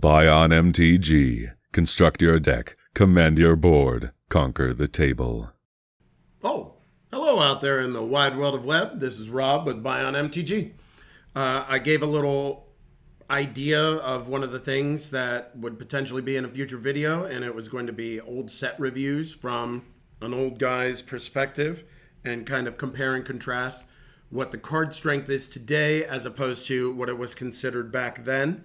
Buy on MTG. Construct your deck. Command your board. Conquer the table. Oh, hello out there in the wide world of web. This is Rob with Buy on MTG. I gave a little idea of one of the things that would potentially be in a future video, and it was going to be old set reviews from an old guy's perspective and kind of compare and contrast what the card strength is today as opposed to what it was considered back then.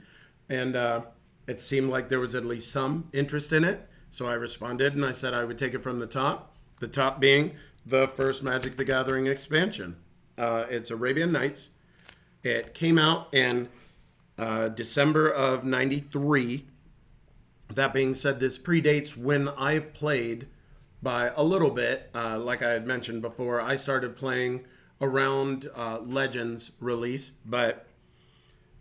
And it seemed like there was at least some interest in it. So I responded and I said I would take it from the top being the first Magic the Gathering expansion. It's Arabian Nights. It came out in December of 93. That being said, this predates when I played by a little bit. Like I had mentioned before, I started playing around Legends release, but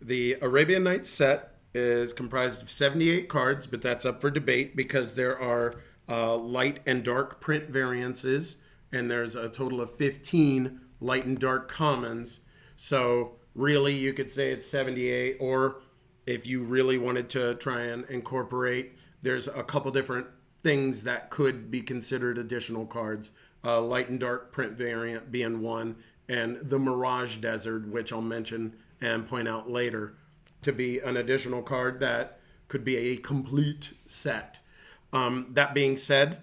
the Arabian Nights set is comprised of 78 cards, but that's up for debate because there are light and dark print variances, and there's a total of 15 light and dark commons. So really you could say it's 78, or if you really wanted to try and incorporate, there's a couple different things that could be considered additional cards. Light and dark print variant being one, and the Mirage Desert, which I'll mention and point out later, to be an additional card that could be a complete set. That being said,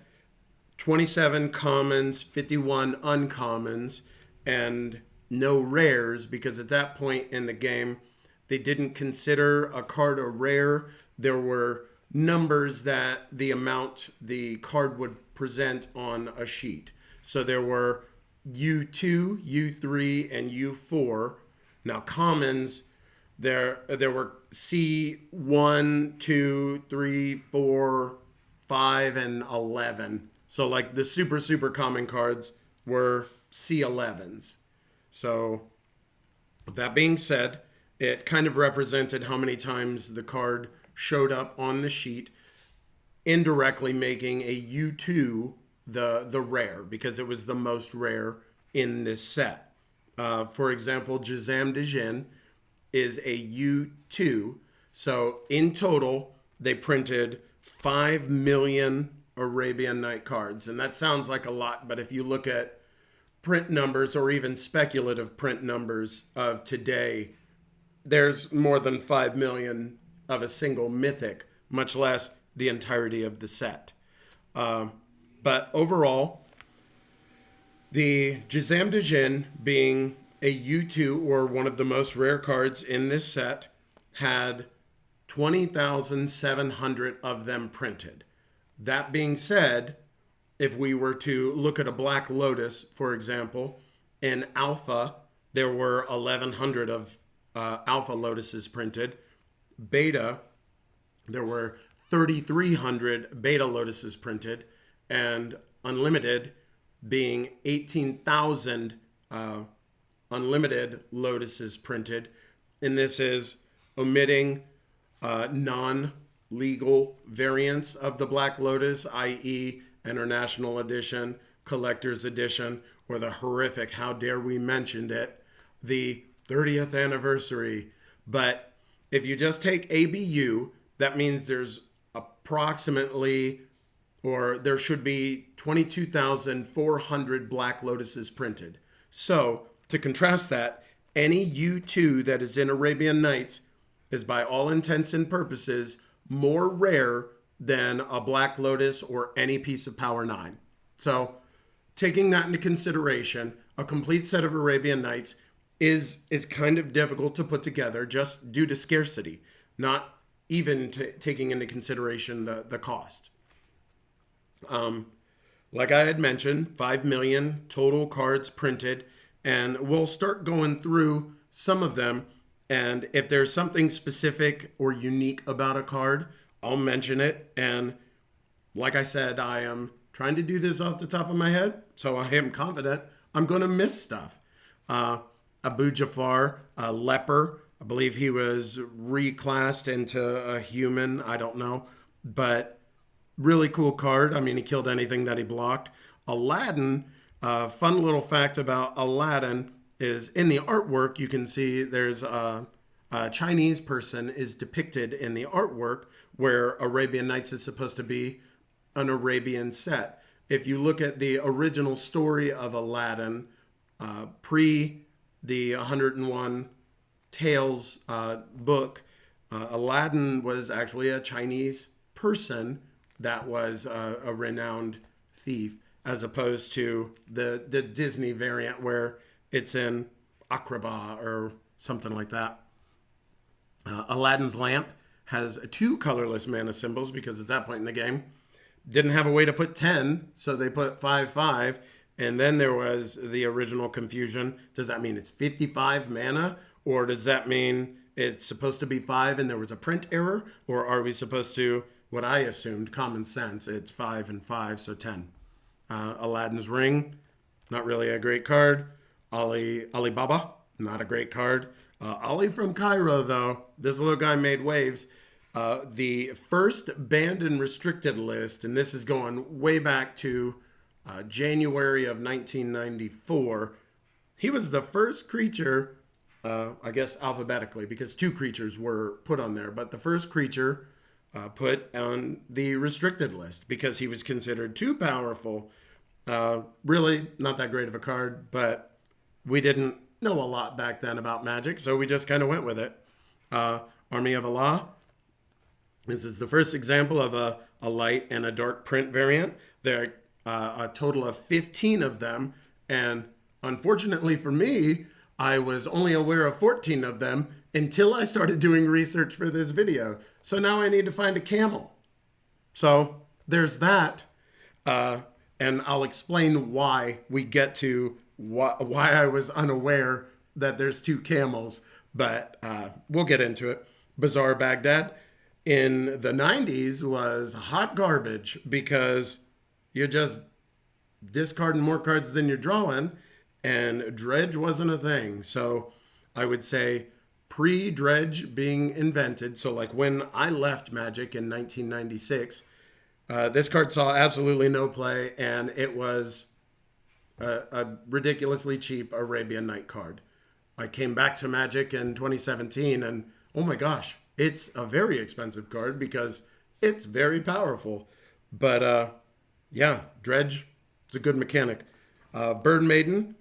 27 commons, 51 uncommons, and no rares, because at that point in the game, they didn't consider a card a rare. There were numbers that the amount the card would present on a sheet. So there were U2, U3, and U4. Now commons, there were C1, 2, 3, 4, 5, and 11. So like the super common cards were C11s. So that being said, it kind of represented how many times the card showed up on the sheet, indirectly making a U2 the rare, because it was the most rare in this set. For example, Jazam Djinn is a U2. So in total, they printed 5 million Arabian Night cards. And that sounds like a lot, but if you look at print numbers or even speculative print numbers of today, there's more than 5 million of a single mythic, much less the entirety of the set. But overall, the Jazam Djinn, being a U2 or one of the most rare cards in this set, had 20,700 of them printed. That being said, if we were to look at a Black Lotus, for example, in Alpha, there were 1,100 of Alpha Lotuses printed. Beta, there were 3,300 Beta Lotuses printed, and Unlimited being 18,000 Unlimited Lotuses printed. And this is omitting non-legal variants of the Black Lotus, i.e. International Edition, Collector's Edition, or the horrific, how dare we mentioned it, the 30th anniversary. But if you just take ABU, that means there's approximately, or there should be 22,400 Black Lotuses printed. So to contrast that, any U2 that is in Arabian Nights is by all intents and purposes more rare than a Black Lotus or any piece of Power 9. So taking that into consideration, a complete set of Arabian Nights is kind of difficult to put together just due to scarcity, not even taking into consideration the cost. Like I had mentioned, 5 million total cards printed, and we'll start going through some of them. And if there's something specific or unique about a card, I'll mention it. And like I said, I am trying to do this off the top of my head, so I am confident I'm going to miss stuff. Abu Jafar, a leper, I believe he was reclassed into a human, I don't know. But really cool card. I mean, he killed anything that he blocked. Aladdin, fun little fact about Aladdin is in the artwork, you can see there's a a Chinese person is depicted in the artwork, where Arabian Nights is supposed to be an Arabian set. If you look at the original story of Aladdin, pre the 101 Tales book, Aladdin was actually a Chinese person that was a renowned thief, as opposed to the Disney variant where it's in Aqraba or something like that. Aladdin's lamp has two colorless mana symbols because at that point in the game, didn't have a way to put 10, so they put 5, 5. And then there was the original confusion. Does that mean it's 55 mana? Or does that mean it's supposed to be 5 and there was a print error? Or are we supposed to, what I assumed, common sense, it's 5 and 5, so 10. Aladdin's ring, not really a great card. Alibaba, not a great card. Ali from Cairo, though, this little guy made waves. The first banned and restricted list, and this is going way back to January of 1994. He was the first creature, I guess alphabetically, because two creatures were put on there, but the first creature put on the restricted list because he was considered too powerful. Really not that great of a card, but we didn't know a lot back then about Magic, so we just kind of went with it. Army of Allah. This is the first example of a light and a dark print variant. There are a total of 15 of them, and unfortunately for me, I was only aware of 14 of them until I started doing research for this video. So now I need to find a camel. So there's that, and I'll explain why we get to why I was unaware that there's two camels, but we'll get into it. Bazaar Baghdad in the 90s was hot garbage because you're just discarding more cards than you're drawing, and dredge wasn't a thing. So I would say pre-dredge being invented, so like when I left Magic in 1996, this card saw absolutely no play, and it was a ridiculously cheap Arabian Night card. I came back to Magic in 2017, and oh my gosh, it's a very expensive card because it's very powerful. But yeah, dredge, it's a good mechanic. Bird Maiden,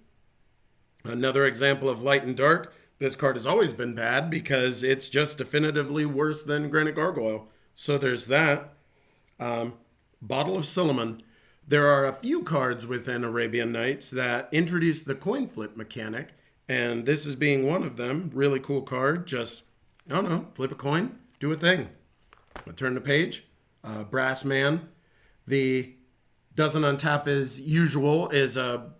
another example of light and dark. This card has always been bad because it's just definitively worse than Granite Gargoyle. So there's that. Bottle of Suleiman. There are a few cards within Arabian Nights that introduce the coin flip mechanic, and this is being one of them. Really cool card. Just, I don't know, flip a coin, do a thing. I turn the page. Brass Man. The doesn't untap as usual is a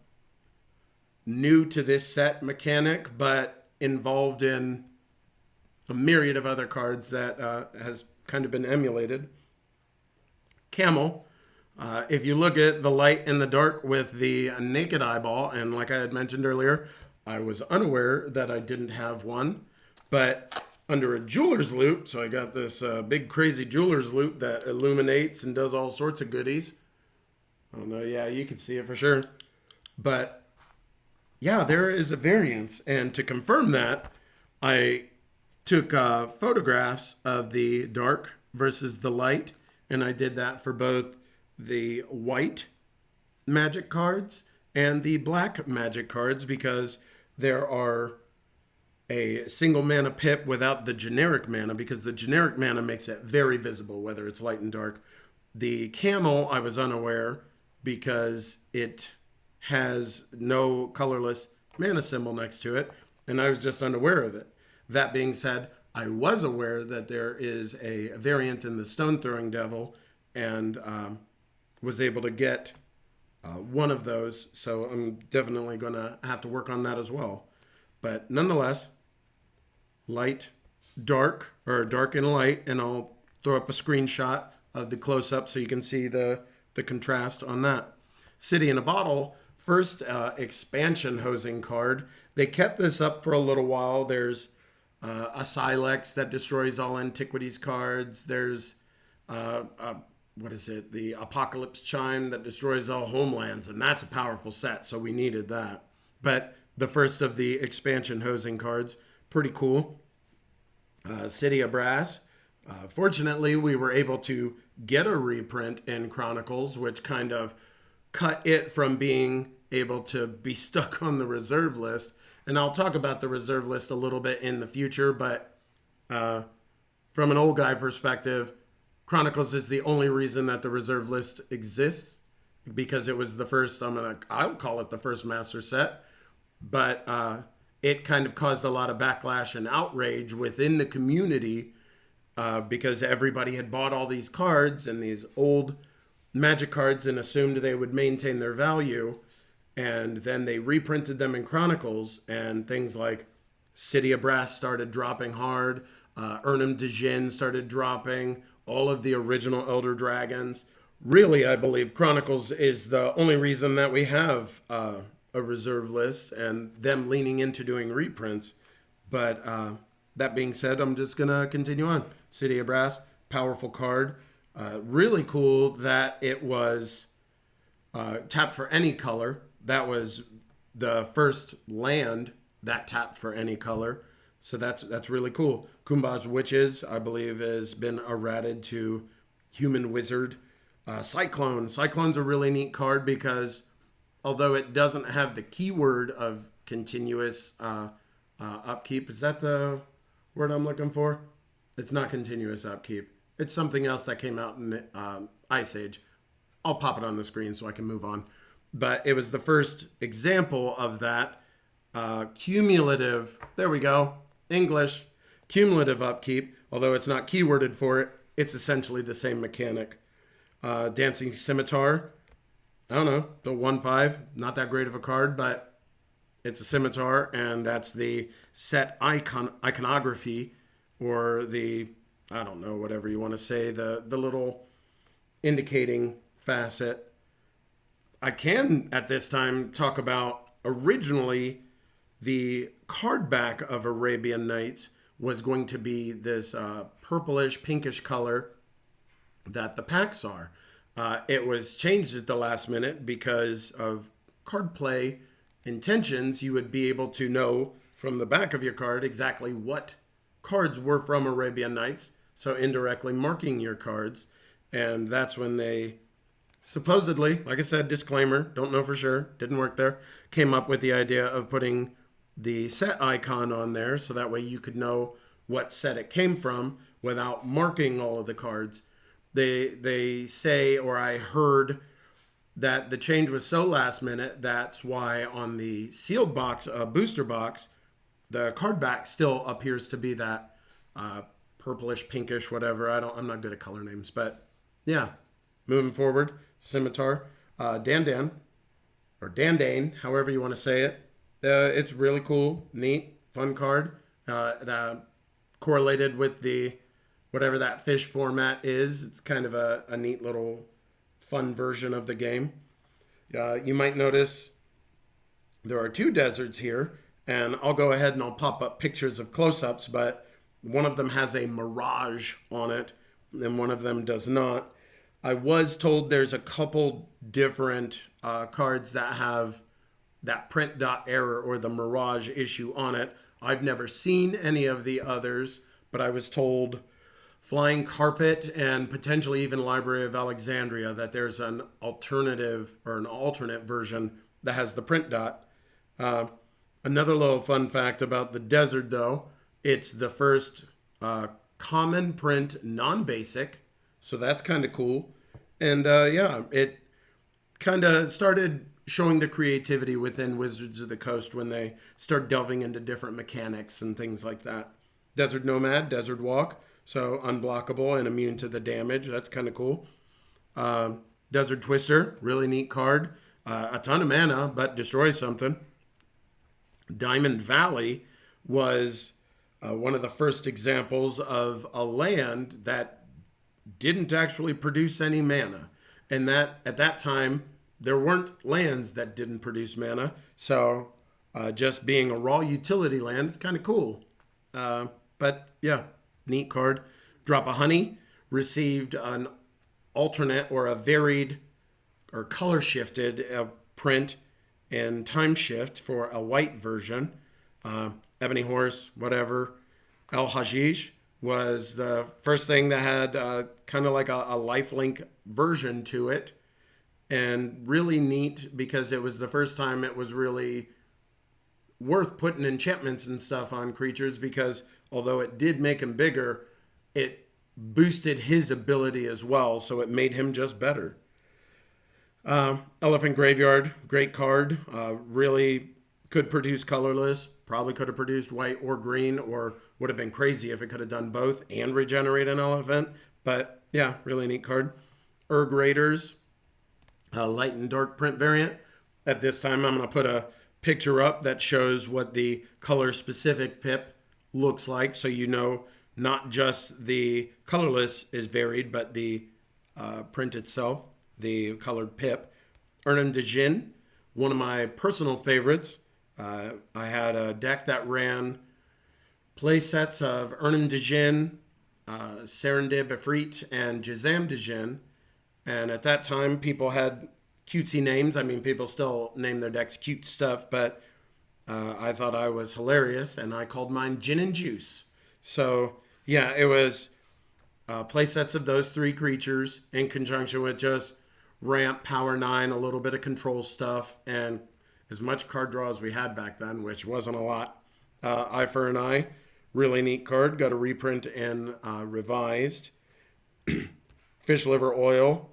new to this set mechanic, but involved in a myriad of other cards that has kind of been emulated. Camel. If you look at the light and the dark with the naked eyeball, and like I had mentioned earlier, I was unaware that I didn't have one, but under a jeweler's loop, so I got this big crazy jeweler's loop that illuminates and does all sorts of goodies. I don't know, yeah, you can see it for sure. But yeah, there is a variance, and to confirm that, I took photographs of the dark versus the light, and I did that for both the white Magic cards and the black Magic cards because there are a single mana pip without the generic mana, because the generic mana makes it very visible whether it's light and dark. The camel, I was unaware because it has no colorless mana symbol next to it, and I was just unaware of it. That being said, I was aware that there is a variant in the Stone Throwing Devil, and was able to get one of those, so I'm definitely going to have to work on that as well. But nonetheless, light, dark, or dark and light, and I'll throw up a screenshot of the close-up so you can see the contrast on that. City in a Bottle, first expansion hosing card. They kept this up for a little while. There's a Silex that destroys all Antiquities cards. There's the Apocalypse Chime that destroys all homelands, and that's a powerful set, so we needed that. But the first of the expansion hosing cards, pretty cool. City of Brass. Fortunately, we were able to get a reprint in Chronicles, which kind of cut it from being able to be stuck on the reserve list. And I'll talk about the reserve list a little bit in the future, but from an old guy perspective, Chronicles is the only reason that the reserve list exists because it was the first, I'll call it the first master set, but it kind of caused a lot of backlash and outrage within the community because everybody had bought all these cards and these old Magic cards and assumed they would maintain their value. And then they reprinted them in Chronicles, and things like City of Brass started dropping hard. Urnham de Jin started dropping. All of the original Elder Dragons. Really, I believe Chronicles is the only reason that we have a reserve list and them leaning into doing reprints. But that being said, I'm just going to continue on. City of Brass, powerful card. Really cool that it was tap for any color. That was the first land that tapped for any color. So that's really cool. Kumbha's Witches, I believe, has been errated to Human Wizard. Cyclone. Cyclone's a really neat card because although it doesn't have the keyword of continuous upkeep, is that the word I'm looking for? It's not continuous upkeep. It's something else that came out in Ice Age. I'll pop it on the screen so I can move on. But it was the first example of that cumulative, there we go, English, cumulative upkeep. Although it's not keyworded for it, it's essentially the same mechanic. Dancing Scimitar, I don't know, the 1/5, not that great of a card, but it's a scimitar, and that's the set iconography, or the, I don't know, whatever you want to say, the little indicating facet. I can, at this time, talk about originally the card back of Arabian Nights was going to be this purplish, pinkish color that the packs are. It was changed at the last minute because of card play intentions. You would be able to know from the back of your card exactly what cards were from Arabian Nights, so indirectly marking your cards. And that's when they supposedly, like I said, disclaimer, don't know for sure, didn't work there, came up with the idea of putting the set icon on there so that way you could know what set it came from without marking all of the cards. They say, or I heard, that the change was so last minute, that's why on the sealed box, booster box, the card back still appears to be that purplish, pinkish, whatever. I'm not good at color names, but yeah. Moving forward, Scimitar, Dandan, or Dandane, however you want to say it. It's really cool, neat, fun card. That correlated with the whatever that fish format is. It's kind of a neat little fun version of the game. You might notice there are two deserts here, and I'll go ahead and I'll pop up pictures of close-ups, but one of them has a mirage on it, and one of them does not. I was told there's a couple different cards that have that print dot error or the mirage issue on it. I've never seen any of the others, but I was told Flying Carpet and potentially even Library of Alexandria that there's an alternative or an alternate version that has the print dot. Another little fun fact about the desert, though, it's the first common print non-basic, so that's kind of cool. And yeah, it kind of started showing the creativity within Wizards of the Coast when they start delving into different mechanics and things like that. Desert Nomad, Desert Walk, so unblockable and immune to the damage. That's kind of cool. Desert Twister, really neat card. A ton of mana, but destroys something. Diamond Valley was one of the first examples of a land that didn't actually produce any mana. And that at that time, there weren't lands that didn't produce mana. So just being a raw utility land, it's kind of cool. But yeah, neat card. Drop a Honey received an alternate or a varied or color shifted print and time shift for a white version. Ebony Horse, whatever. El Hajij was the first thing that had kind of like a lifelink version to it, and really neat because it was the first time it was really worth putting enchantments and stuff on creatures, because although it did make him bigger, it boosted his ability as well, so it made him just better. Elephant Graveyard, great card. Really could produce colorless. Probably could have produced white or green, or would have been crazy if it could have done both and regenerate an elephant. But yeah, really neat card. Erg Raiders, light and dark print variant. At this time, I'm going to put a picture up that shows what the color specific pip looks like, so you know not just the colorless is varied, but the print itself, the colored pip. Ernan de Jin, one of my personal favorites. I had a deck that ran play sets of Ernan de Jin, Serendib Efreet, and Jazam de Jin. And at that time, people had cutesy names. I mean, people still name their decks cute stuff, but I thought I was hilarious, and I called mine Gin and Juice. So, yeah, it was play sets of those three creatures in conjunction with just ramp, power 9, a little bit of control stuff, and as much card draw as we had back then, which wasn't a lot. Eye for an Eye, really neat card. Got a reprint and revised. Fish Liver Oil,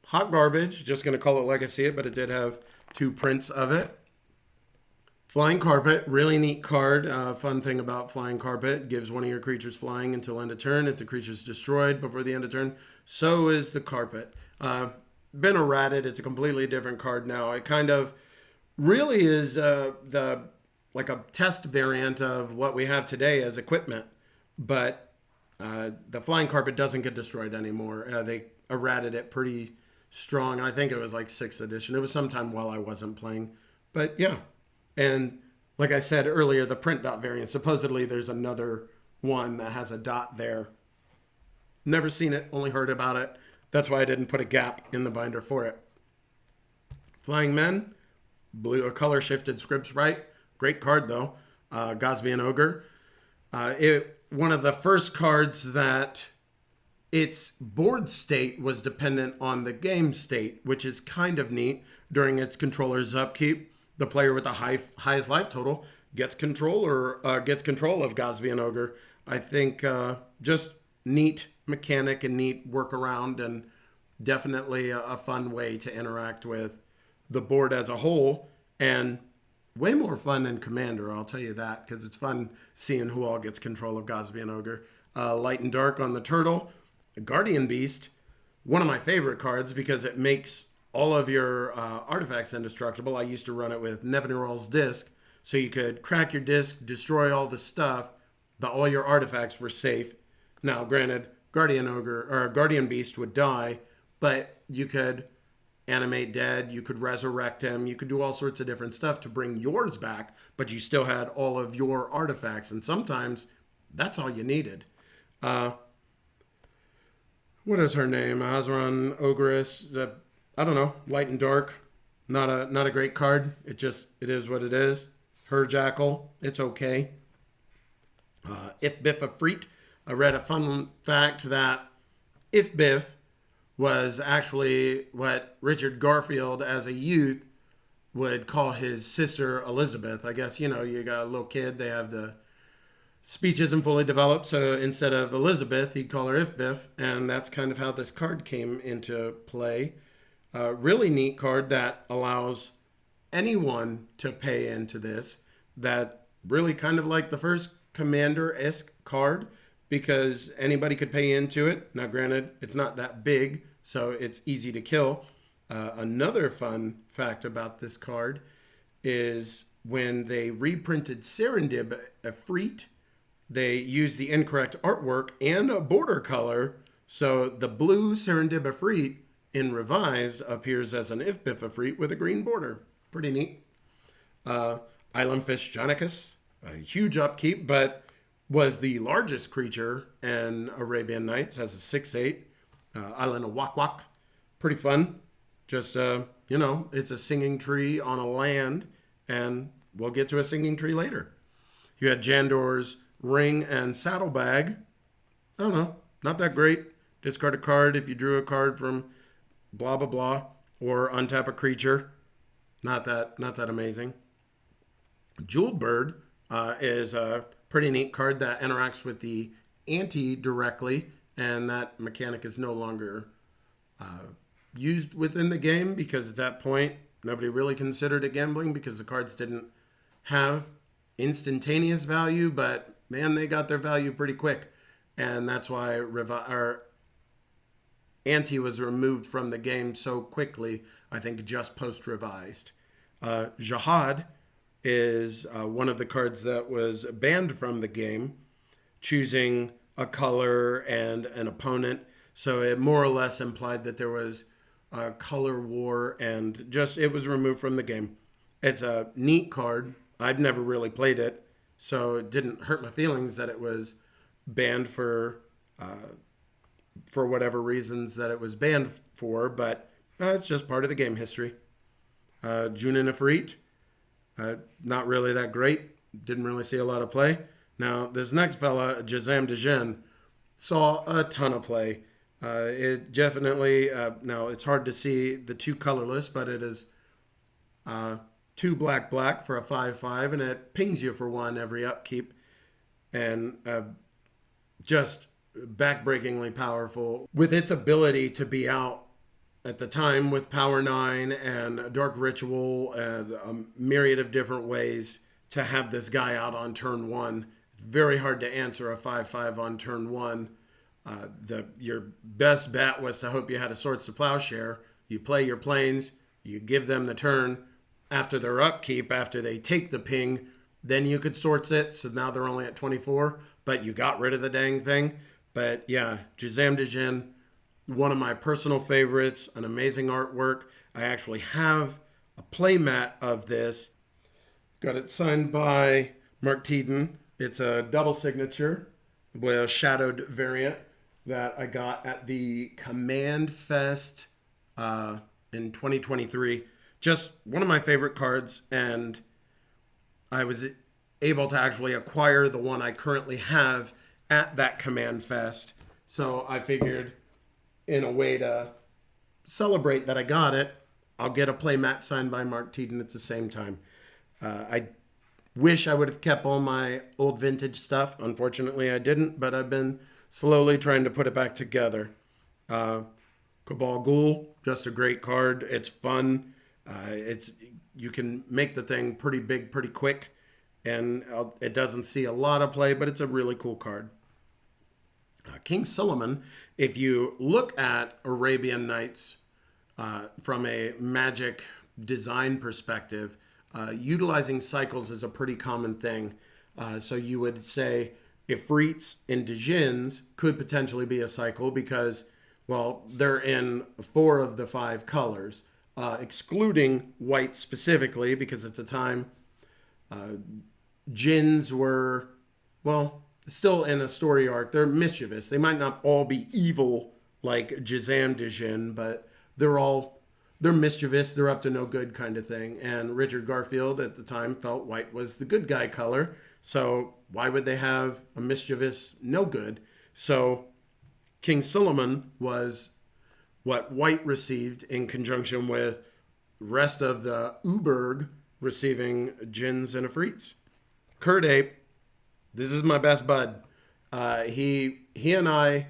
hot garbage. Just going to call it like I see it, but it did have 2 prints of it. Flying Carpet, really neat card. Fun thing about Flying Carpet, gives one of your creatures flying until end of turn. If the creature is destroyed before the end of turn, so is the carpet. Been errated. It's a completely different card now. It kind of really is like a test variant of what we have today as equipment, but the Flying Carpet doesn't get destroyed anymore. They errated it pretty strong. I think it was like 6th edition. It was sometime while I wasn't playing, but yeah. And like I said earlier, the print dot variant, supposedly there's another one that has a dot there. Never seen it, only heard about it. That's why I didn't put a gap in the binder for it. Flying Men, blue, color shifted scripts right. Great card though. Gosbian Ogre. One of the first cards that its board state was dependent on the game state, which is kind of neat. During its controller's upkeep, the player with the highest life total gets control of Gosbian Ogre. I think just neat mechanic and neat workaround, and definitely a fun way to interact with the board as a whole, and way more fun than Commander, I'll tell you that, because it's fun seeing who all gets control of Gosbian Ogre. Light and Dark on the Turtle. The Guardian Beast, one of my favorite cards because it makes all of your artifacts indestructible. I used to run it with Nevinyrral's Disc, so you could crack your disc, destroy all the stuff, but all your artifacts were safe. Now, granted, Guardian Beast would die, but you could animate dead, you could resurrect him, you could do all sorts of different stuff to bring yours back, but you still had all of your artifacts, and sometimes that's all you needed. What is her name? Azran Ogress. I don't know. Light and Dark. Not a great card. It is what it is. Her Jackal. It's okay. If Biff a Freak. I read a fun fact that If Biff was actually what Richard Garfield as a youth would call his sister Elizabeth. I guess, you got a little kid, they have the speech isn't fully developed, so instead of Elizabeth, he'd call her If Biff, and that's kind of how this card came into play. Really neat card that allows anyone to pay into this. That really kind of like the first Commander-esque card, because anybody could pay into it. Now, granted, it's not that big, so it's easy to kill. Another fun fact about this card is when they reprinted Serendib Efreet, they used the incorrect artwork and a border color, so the blue Serendib Efreet in Revised appears as an If Biff Efreet with a green border. Pretty neat. Island Fish Jonicus, a huge upkeep, but was the largest creature in Arabian Nights as a 6/8. Island of Wak Wak. Pretty fun. Just, it's a singing tree on a land, and we'll get to a singing tree later. You had Jandor's ring, and saddlebag. I don't know, not that great. Discard a card if you drew a card from blah blah blah, or untap a creature. Not that amazing. Jeweled Bird is a pretty neat card that interacts with the ante directly, and that mechanic is no longer used within the game because at that point nobody really considered it gambling because the cards didn't have instantaneous value, but man, they got their value pretty quick, and that's why ante was removed from the game so quickly. I think just post revised. Jihad is one of the cards that was banned from the game, choosing a color and an opponent. So it more or less implied that there was a color war, and just it was removed from the game. It's a neat card. I've never really played it, so it didn't hurt my feelings that it was banned for whatever reasons that it was banned for, but it's just part of the game history. Junin Ifrit, not really that great. Didn't really see a lot of play. Now, this next fella, Jazam Djinn, saw a ton of play. It definitely, now it's hard to see the two colorless, but it is 2 black for a 5/5, and it pings you for 1 every upkeep. And just backbreakingly powerful with its ability to be out at the time with Power 9 and Dark Ritual and a myriad of different ways to have this guy out on turn 1. It's very hard to answer a 5/5 on turn 1. Your best bet was to hope you had a Swords to Plowshare. You play your planes, you give them the turn. After their upkeep, after they take the ping, then you could Swords it. So now they're only at 24, but you got rid of the dang thing. But yeah, Jazam Djinn, one of my personal favorites, an amazing artwork. I actually have a playmat of this. Got it signed by Mark Teeden. It's a double signature with a shadowed variant that I got at the Command Fest in 2023. Just one of my favorite cards, and I was able to actually acquire the one I currently have at that Command Fest. So I figured, in a way to celebrate that I got it, I'll get a playmat signed by Mark Teeden at the same time. I wish I would have kept all my old vintage stuff. Unfortunately, I didn't, but I've been slowly trying to put it back together. Cabal Ghoul, just a great card. It's fun. You can make the thing pretty big pretty quick, and it doesn't see a lot of play, but it's a really cool card. King Solomon, if you look at Arabian Nights from a Magic design perspective, utilizing cycles is a pretty common thing. So you would say Ifrits and Djinns could potentially be a cycle because, well, they're in 4 of the 5 colors, excluding white specifically, because at the time, Djinns were, well, still in a story arc. They're mischievous. They might not all be evil like Jazam Djinn, but they're mischievous. They're up to no good kind of thing. And Richard Garfield at the time felt white was the good guy color. So why would they have a mischievous no good? So King Solomon was what white received in conjunction with rest of the Uberg receiving Djinns and Ifrits. Kurt Ape, this is my best bud. He and I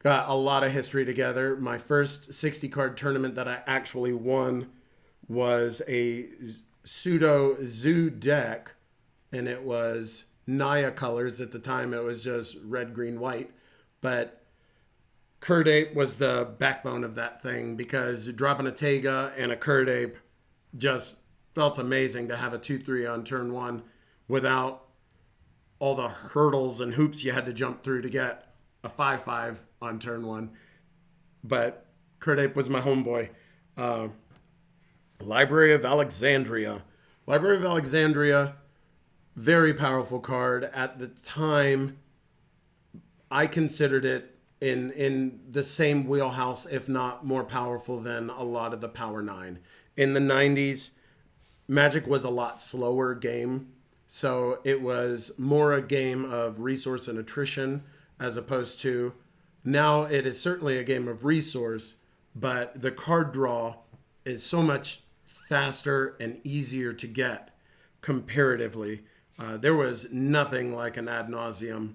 got a lot of history together. My first 60 card tournament that I actually won was a pseudo zoo deck, and it was Naya colors. At the time, it was just red, green, white. But Kurt Ape was the backbone of that thing because dropping a Tega and a Kurt Ape just felt amazing to have a 2/3 on turn 1 without all the hurdles and hoops you had to jump through to get a 5/5 on turn 1. But Kurt Ape was my homeboy. Library of Alexandria. Library of Alexandria, very powerful card. At the time, I considered it in the same wheelhouse, if not more powerful than a lot of the Power 9. In the 90s, Magic was a lot slower game. So it was more a game of resource and attrition as opposed to now it is certainly a game of resource, but the card draw is so much faster and easier to get comparatively. There was nothing like an ad nauseum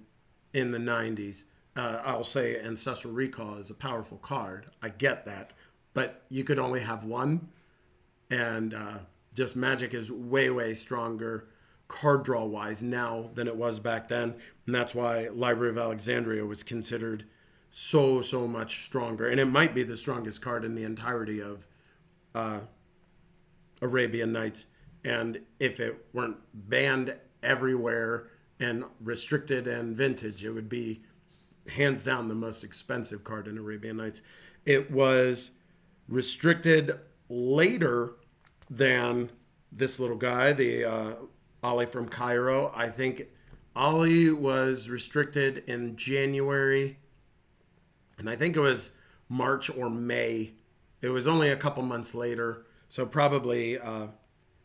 in the 90s. I'll say Ancestral Recall is a powerful card. I get that. But you could only have one. And just Magic is way, way stronger card draw wise now than it was back then. And that's why Library of Alexandria was considered so, so much stronger. And it might be the strongest card in the entirety of Arabian Nights. And if it weren't banned everywhere and restricted and vintage, it would be hands down the most expensive card in Arabian Nights. It was restricted later than this little guy, the Ali from Cairo. I think Ali was restricted in January, and I think it was March or May. It was only a couple months later, so probably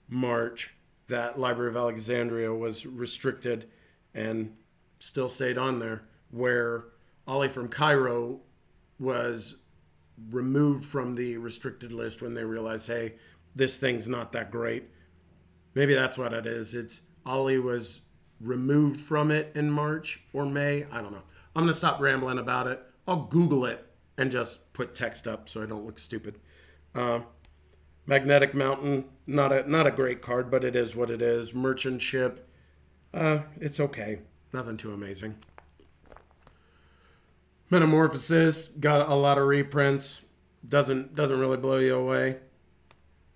March, that Library of Alexandria was restricted and still stayed on there, where Ali from Cairo was removed from the restricted list when they realized, hey, this thing's not that great. Maybe that's what it is. It's Ali was removed from it in March or May. I don't know. I'm going to stop rambling about it. I'll Google it and just put text up so I don't look stupid. Magnetic Mountain, not a great card, but it is what it is. Merchant Ship, it's okay. Nothing too amazing. Metamorphosis, got a lot of reprints. Doesn't really blow you away.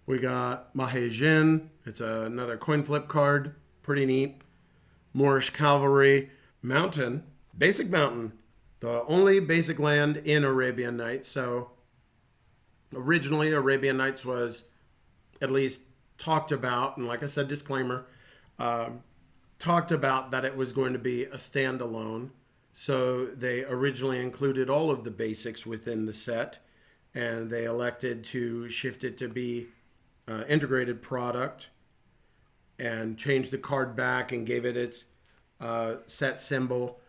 We got Mahejin. It's another coin flip card. Pretty neat. Moorish Cavalry. Mountain. Basic Mountain. The only basic land in Arabian Nights. So originally Arabian Nights was at least talked about, and like I said, disclaimer, talked about that it was going to be a standalone. So they originally included all of the basics within the set, and they elected to shift it to be integrated product and change the card back and gave it its set symbol.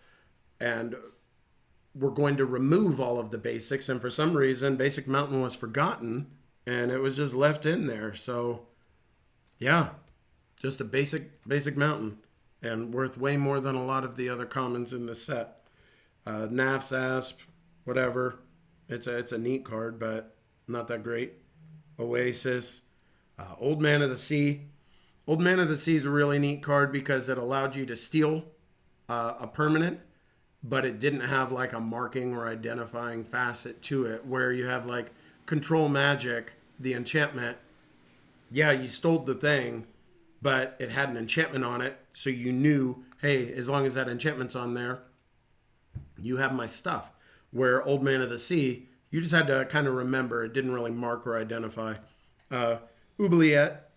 And we're going to remove all of the basics. And for some reason, Basic Mountain was forgotten and it was just left in there. So yeah, just a basic mountain and worth way more than a lot of the other commons in the set. Naf's Asp, whatever. It's a neat card, but not that great. Oasis. Old Man of the Sea. Old Man of the Sea is a really neat card because it allowed you to steal a permanent, but it didn't have like a marking or identifying facet to it, where you have like Control Magic, the enchantment. Yeah, you stole the thing, but it had an enchantment on it, so you knew, hey, as long as that enchantment's on there, you have my stuff. Where Old Man of the Sea, you just had to kind of remember. It didn't really mark or identify. Oubliette,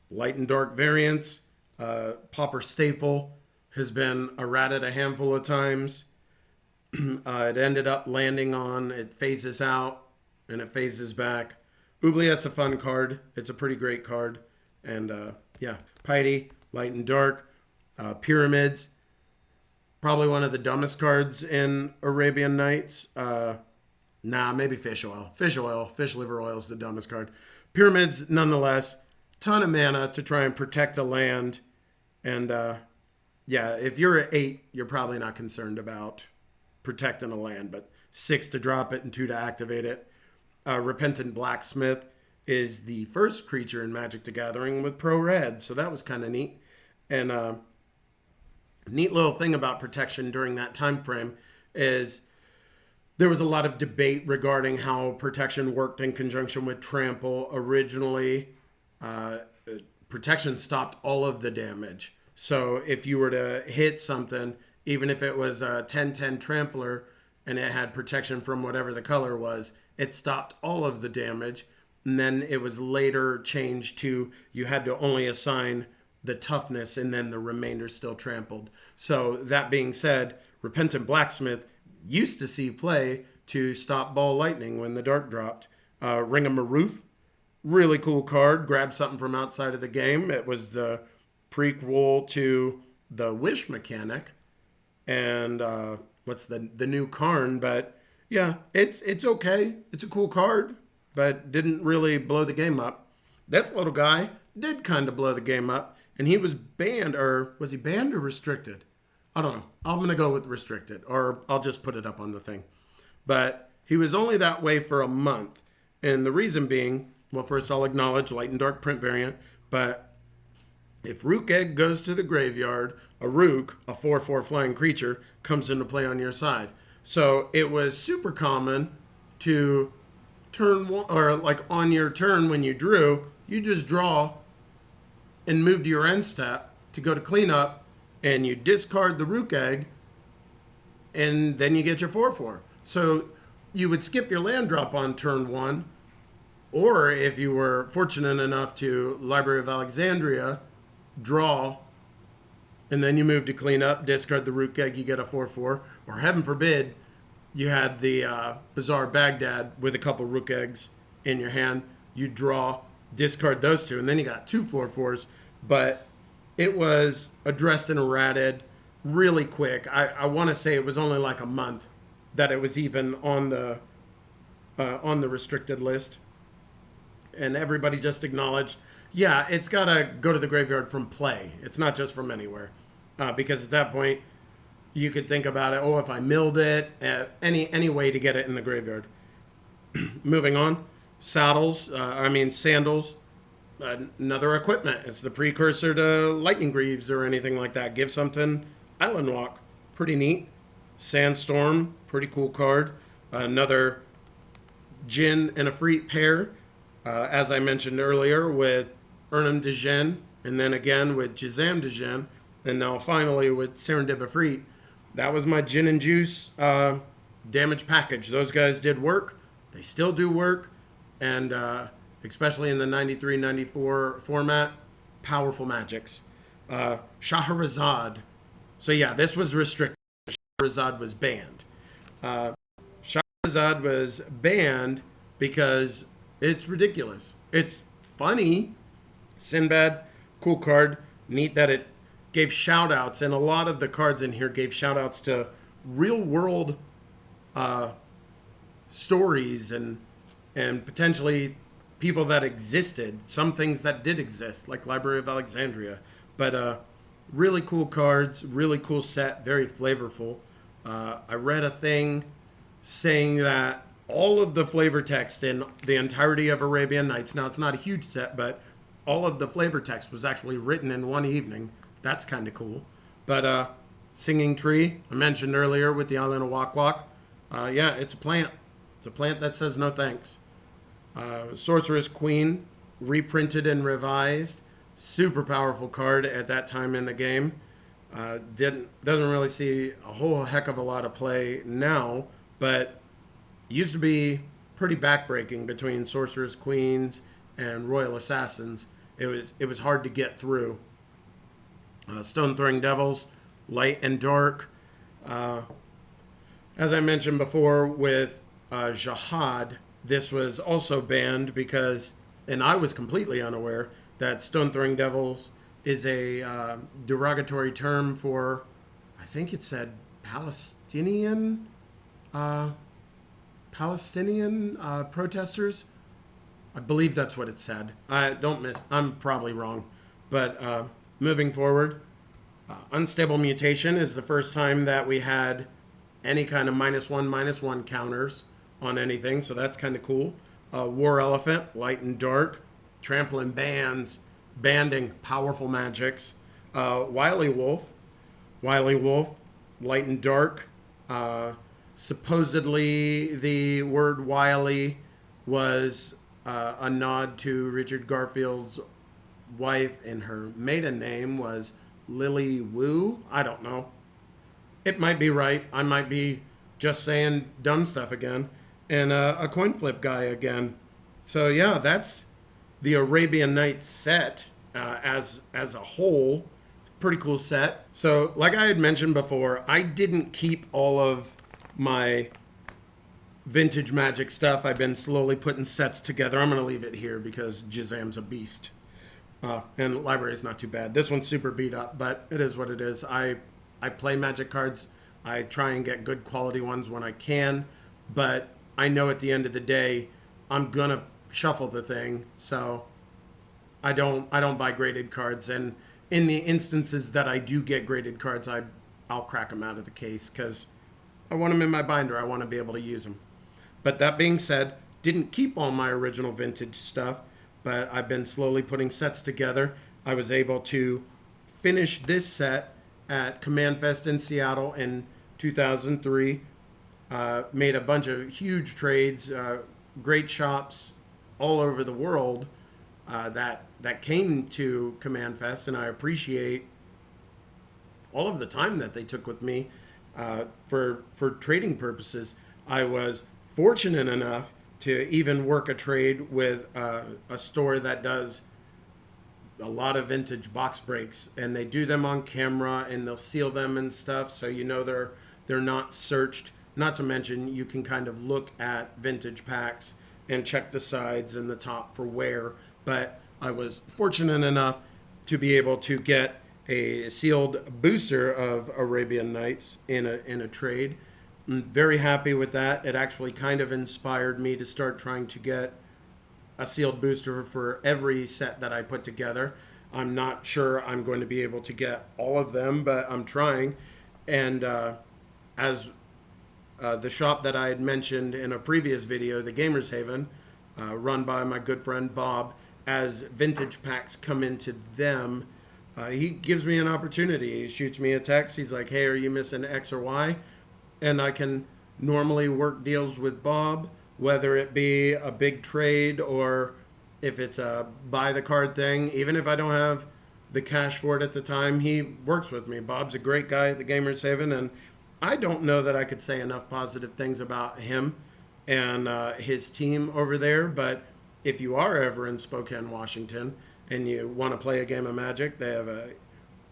light and dark variants. Pauper Staple has been errated a handful of times. It ended up landing on, it phases out and it phases back. Oubliette's a fun card. It's a pretty great card. And yeah, Piety, light and dark. Pyramids, probably one of the dumbest cards in Arabian Nights. Maybe Fish Oil. Fish Liver Oil is the dumbest card. Pyramids, nonetheless, ton of mana to try and protect a land. And yeah, if you're at 8, you're probably not concerned about protecting a land, but 6 to drop it and 2 to activate it. Repentant Blacksmith is the first creature in Magic the Gathering with Pro Red, so that was kind of neat. And neat little thing about protection during that time frame is there was a lot of debate regarding how protection worked in conjunction with trample. Originally, protection stopped all of the damage. So if you were to hit something, even if it was a 10-10 trampler and it had protection from whatever the color was, it stopped all of the damage. And then it was later changed to you had to only assign the toughness and then the remainder still trampled. So that being said, Repentant Blacksmith used to see play to stop ball lightning when the dark dropped. Ring of Maroof, really cool card. Grab something from outside of the game. It was the prequel to the Wish mechanic, and what's the new Karn. But yeah, it's okay. It's a cool card, but didn't really blow the game up. This little guy did kind of blow the game up, and he was banned, or was he banned or restricted? I don't know. I'm gonna go with restricted, or I'll just put it up on the thing. But he was only that way for a month, and the reason being, well, first I'll acknowledge light and dark print variant, but if Rook Egg goes to the graveyard, a Rook, a 4/4 flying creature, comes into play on your side. So it was super common to turn one, or like on your turn when you drew, you just draw and move to your end step to go to cleanup, and you discard the Rook Egg, and then you get your 4/4. So you would skip your land drop on turn one, or if you were fortunate enough to Library of Alexandria, draw, and then you move to clean up, discard the Rook Egg, you get a 4/4. Or heaven forbid, you had the Bizarre Baghdad with a couple Rook Eggs in your hand. You draw, discard those two, and then you got two 4/4s. But it was addressed and errated really quick. I want to say it was only like a month that it was even on the restricted list. And everybody just acknowledged, yeah, it's got to go to the graveyard from play. It's not just from anywhere. Because at that point, you could think about it, oh, if I milled it, any way to get it in the graveyard. Moving on, sandals, another equipment. It's the precursor to Lightning Greaves or anything like that. Give something Island Walk. Pretty neat. Sandstorm, pretty cool card. Another Jin and Efreet pair, as I mentioned earlier, with Urnam Djinn, and then again with Jizam Djinn, and now finally with Serendib Efreet. That was my Jin and Juice damage package. Those guys did work. They still do work, and especially in the 93-94 format, powerful magics. Shahrazad. So yeah, this was restricted. Shahrazad was banned. Shahrazad was banned because it's ridiculous. It's funny. Sinbad, cool card. Neat that it gave shout outs, and a lot of the cards in here gave shout outs to real world stories and potentially people that existed, some things that did exist, like Library of Alexandria. But really cool cards, really cool set, very flavorful. I read a thing saying that all of the flavor text in the entirety of Arabian Nights, now it's not a huge set, but all of the flavor text was actually written in one evening. That's kind of cool. But Singing Tree, I mentioned earlier with the Island of Wak Wak. Yeah, it's a plant. It's a plant that says no thanks. Sorceress Queen, reprinted and revised. Super powerful card at that time in the game. Doesn't really see a whole heck of a lot of play now, but used to be pretty backbreaking between Sorceress Queens and Royal Assassins. It was hard to get through. Stone Throwing Devils, light and dark. As I mentioned before with Jihad, this was also banned because, and I was completely unaware, that Stone Throwing Devils is a derogatory term for, I think it said Palestinian protesters. I believe that's what it said. I'm probably wrong. But moving forward, Unstable Mutation is the first time that we had any kind of -1/-1 counters on anything, so that's kind of cool. War Elephant, light and dark. Trampling Bands, banding powerful magics. Wily Wolf, light and dark. Supposedly the word wily was a nod to Richard Garfield's wife, and her maiden name was Lily Wu. I don't know. It might be right. I might be just saying dumb stuff again. And a coin flip guy again. So yeah, that's the Arabian Nights set as a whole. Pretty cool set. So like I had mentioned before, I didn't keep all of my vintage Magic stuff. I've been slowly putting sets together. I'm going to leave it here because Jizam's a beast. And library is not too bad. This one's super beat up, but it is what it is. I play Magic cards. I try and get good quality ones when I can, but I know at the end of the day, I'm gonna shuffle the thing, so I don't buy graded cards. And in the instances that I do get graded cards, I'll crack them out of the case because I want them in my binder. I want to be able to use them. But that being said, didn't keep all my original vintage stuff, but I've been slowly putting sets together. I was able to finish this set at Command Fest in Seattle in 2003. Made a bunch of huge trades, great shops all over the world that came to Command Fest, and I appreciate all of the time that they took with me for trading purposes. I was fortunate enough to even work a trade with a store that does a lot of vintage box breaks, and they do them on camera and they'll seal them and stuff, so you know they're not searched. Not to mention you can kind of look at vintage packs and check the sides and the top for wear. But I was fortunate enough to be able to get a sealed booster of Arabian Nights in a trade. I'm very happy with that. It actually kind of inspired me to start trying to get a sealed booster for every set that I put together. I'm not sure I'm going to be able to get all of them, but I'm trying. And as the shop that I had mentioned in a previous video, the Gamers Haven, run by my good friend Bob, as vintage packs come into them, he gives me an opportunity. He shoots me a text. He's like, hey, are you missing X or Y? And I can normally work deals with Bob, whether it be a big trade or if it's a buy the card thing. Even if I don't have the cash for it at the time, he works with me. Bob's a great guy at the Gamers Haven, and I don't know that I could say enough positive things about him and his team over there. But if you are ever in Spokane, Washington, and you want to play a game of Magic, they have a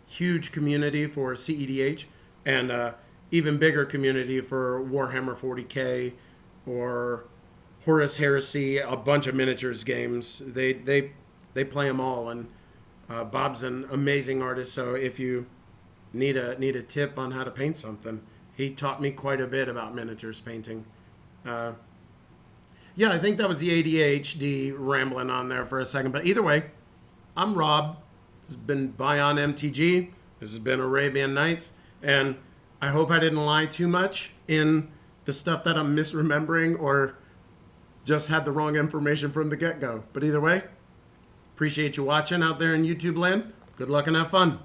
huge community for CEDH and even bigger community for Warhammer 40K or Horus Heresy, a bunch of miniatures games. They play them all, and Bob's an amazing artist. So if you need a tip on how to paint something, he taught me quite a bit about miniatures painting. Yeah, I think that was the ADHD rambling on there for a second. But either way, I'm Rob. This has been Bion MTG. This has been Arabian Nights. And I hope I didn't lie too much in the stuff that I'm misremembering or just had the wrong information from the get-go. But either way, appreciate you watching out there in YouTube land. Good luck and have fun.